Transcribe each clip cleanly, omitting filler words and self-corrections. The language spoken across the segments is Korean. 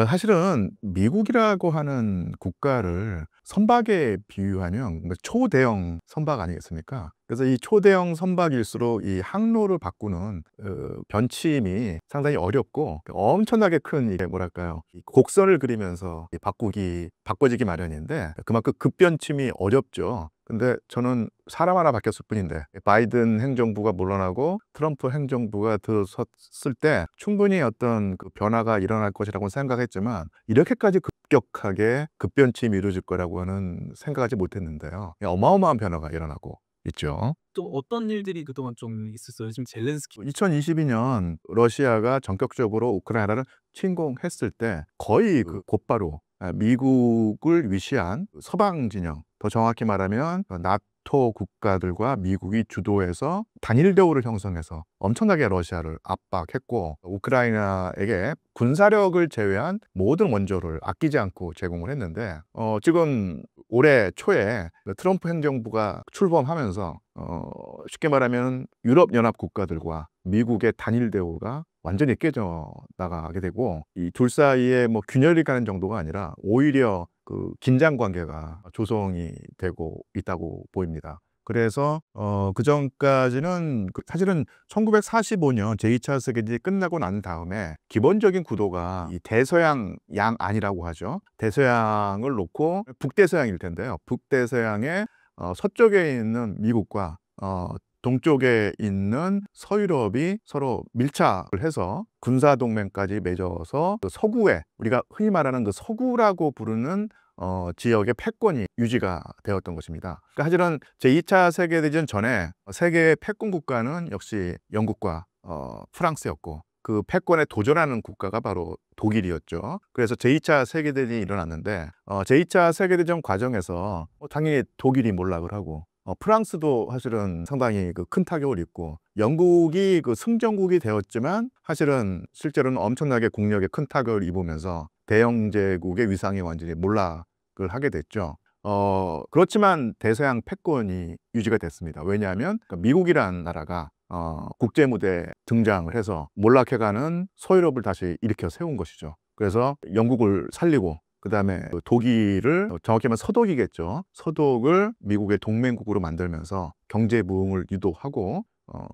사실은 미국이라고 하는 국가를 선박에 비유하면 초대형 선박 아니겠습니까? 그래서 이 초대형 선박일수록 이 항로를 바꾸는 변침이 상당히 어렵고 엄청나게 큰 이게 뭐랄까요? 이 곡선을 그리면서 이 바꿔지기 마련인데 그만큼 급변침이 어렵죠. 근데 저는 사람 하나 바뀌었을 뿐인데 바이든 행정부가 물러나고 트럼프 행정부가 들어섰을 때 충분히 어떤 그 변화가 일어날 것이라고 생각했지만 이렇게까지 급격하게 급변침이 이루어질 거라고는 생각하지 못했는데요. 어마어마한 변화가 일어나고 있죠. 또 어떤 일들이 그동안 좀 있었어요? 지금 젤렌스키 2022년 러시아가 전격적으로 우크라이나를 침공했을 때 거의 곧바로 미국을 위시한 서방 진영, 더 정확히 말하면 나토 국가들과 미국이 주도해서 단일 대우를 형성해서 엄청나게 러시아를 압박했고 우크라이나에게 군사력을 제외한 모든 원조를 아끼지 않고 제공을 했는데 지금 올해 초에 트럼프 행정부가 출범하면서 쉽게 말하면 유럽연합 국가들과 미국의 단일 대우가 완전히 깨져 나가게 되고 이 둘 사이에 뭐 균열이 가는 정도가 아니라 오히려 그 긴장 관계가 조성이 되고 있다고 보입니다. 그래서 그전까지는 사실은 1945년 제2차 세계대전이 끝나고 난 다음에 기본적인 구도가 이 대서양 양안이라고 하죠. 대서양을 놓고 북대서양일 텐데요. 북대서양의 서쪽에 있는 미국과 동쪽에 있는 서유럽이 서로 밀착을 해서 군사동맹까지 맺어서 그 서구에 우리가 흔히 말하는 그 서구라고 부르는 지역의 패권이 유지가 되었던 것입니다. 그러니까 사실은 제2차 세계대전 전에 세계의 패권 국가는 역시 영국과 프랑스였고 그 패권에 도전하는 국가가 바로 독일이었죠. 그래서 제2차 세계대전이 일어났는데 제2차 세계대전 과정에서 당연히 독일이 몰락을 하고 프랑스도 사실은 상당히 그 큰 타격을 입고 영국이 그 승전국이 되었지만 사실은 실제로는 엄청나게 국력에 큰 타격을 입으면서 대영제국의 위상이 완전히 몰락을 하게 됐죠. 그렇지만 대서양 패권이 유지가 됐습니다. 왜냐하면 미국이라는 나라가 국제 무대에 등장을 해서 몰락해가는 서유럽을 다시 일으켜 세운 것이죠. 그래서 영국을 살리고 그다음에 독일을 정확히 말하면 서독이겠죠. 서독을 미국의 동맹국으로 만들면서 경제 부흥을 유도하고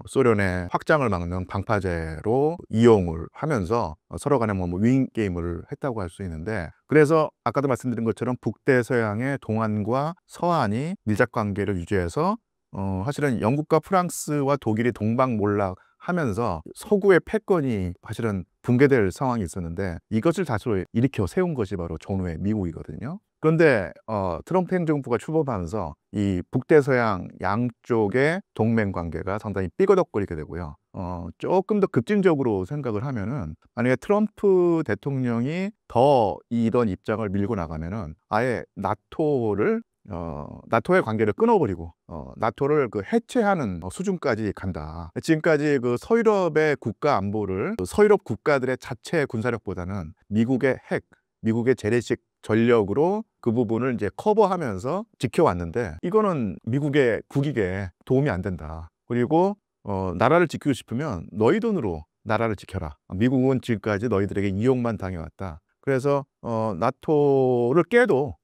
소련의 확장을 막는 방파제로 이용을 하면서 서로 간에 뭐 위인 게임을 했다고 할 수 있는데 그래서 아까도 말씀드린 것처럼 북대서양의 동안과 서안이 밀착 관계를 유지해서 사실은 영국과 프랑스와 독일이 동방몰락하면서 서구의 패권이 사실은 붕괴될 상황이 있었는데 이것을 다시 일으켜 세운 것이 바로 전후의 미국이거든요. 그런데 트럼프 행정부가 출범하면서 이 북대서양 양쪽의 동맹 관계가 상당히 삐거덕거리게 되고요. 조금 더 급진적으로 생각을 하면은 만약에 트럼프 대통령이 더 이런 입장을 밀고 나가면은 아예 나토의 관계를 끊어버리고 나토를 그 해체하는 수준까지 간다. 지금까지 그 서유럽의 국가 안보를 그 서유럽 국가들의 자체 군사력보다는 미국의 재래식 전력으로 그 부분을 이제 커버하면서 지켜왔는데 이거는 미국의 국익에 도움이 안 된다. 그리고 나라를 지키고 싶으면 너희 돈으로 나라를 지켜라. 미국은 지금까지 너희들에게 이용만 당해왔다. 그래서 나토를 깨도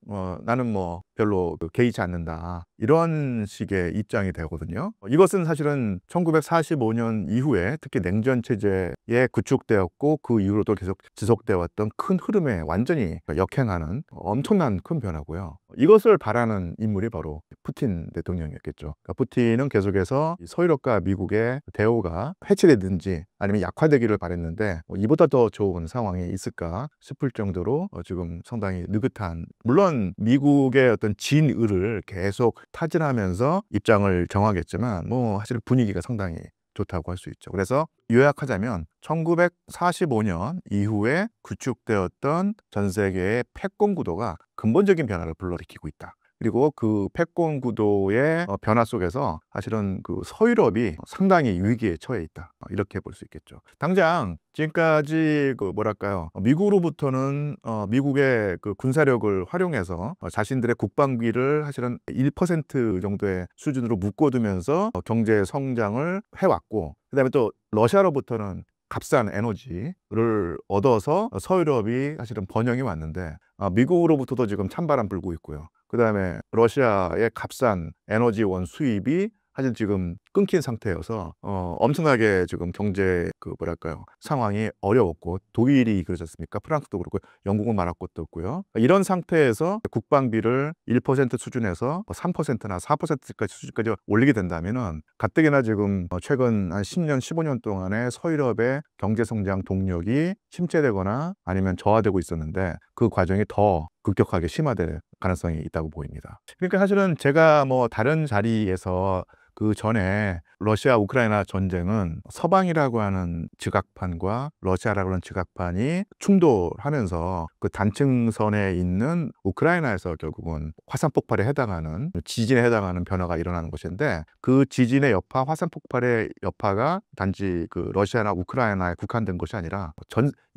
나는 뭐 별로 개의치 않는다. 이런 식의 입장이 되거든요. 이것은 사실은 1945년 이후에 특히 냉전 체제에 구축되었고 그 이후로도 계속 지속되어 왔던 큰 흐름에 완전히 역행하는 엄청난 큰 변화고요. 이것을 바라는 인물이 바로 푸틴 대통령이었겠죠. 그러니까 푸틴은 계속해서 서유럽과 미국의 대우가 해체되든지 아니면 약화되기를 바랬는데 이보다 더 좋은 상황이 있을까 싶을 정도로 지금 상당히 느긋한, 물론 미국의 어떤 진의를 계속 타진하면서 입장을 정하겠지만 뭐 사실 분위기가 상당히 좋다고 할 수 있죠. 그래서 요약하자면 1945년 이후에 구축되었던 전 세계의 패권 구도가 근본적인 변화를 불러일으키고 있다. 그리고 그 패권 구도의 변화 속에서 사실은 그 서유럽이 상당히 위기에 처해 있다. 이렇게 볼 수 있겠죠. 당장 지금까지 그 뭐랄까요, 미국으로부터는 미국의 그 군사력을 활용해서 자신들의 국방비를 사실은 1% 정도의 수준으로 묶어두면서 경제 성장을 해왔고, 그다음에 또 러시아로부터는 값싼 에너지를 얻어서 서유럽이 사실은 번영이 왔는데 미국으로부터도 지금 찬바람 불고 있고요. 그다음에 러시아의 값싼 에너지원 수입이 사실 지금 끊긴 상태여서 엄청나게 지금 경제 뭐랄까요 상황이 어려웠고 독일이 그러지 않습니까? 프랑스도 그렇고 영국은 말할 것도 없고요. 이런 상태에서 국방비를 1% 수준에서 3%나 4%까지 수준까지 올리게 된다면은 가뜩이나 지금 최근 한 10년, 15년 동안의 서유럽의 경제 성장 동력이 침체되거나 아니면 저하되고 있었는데 그 과정이 더 급격하게 심화될 가능성이 있다고 보입니다. 그러니까 사실은 제가 뭐 다른 자리에서 그 전에 러시아 우크라이나 전쟁은 서방이라고 하는 지각판과 러시아라고 하는 지각판이 충돌하면서 그 단층선에 있는 우크라이나에서 결국은 화산 폭발에 해당하는 지진에 해당하는 변화가 일어나는 것인데 그 지진의 여파, 화산 폭발의 여파가 단지 그 러시아나 우크라이나에 국한된 것이 아니라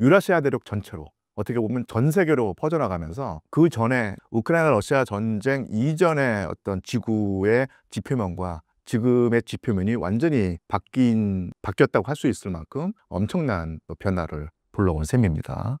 유라시아 대륙 전체로 어떻게 보면 전 세계로 퍼져나가면서 그 전에 우크라이나 러시아 전쟁 이전의 어떤 지구의 지표면과 지금의 지표면이 완전히 바뀌었다고 할 수 있을 만큼 엄청난 변화를 불러온 셈입니다.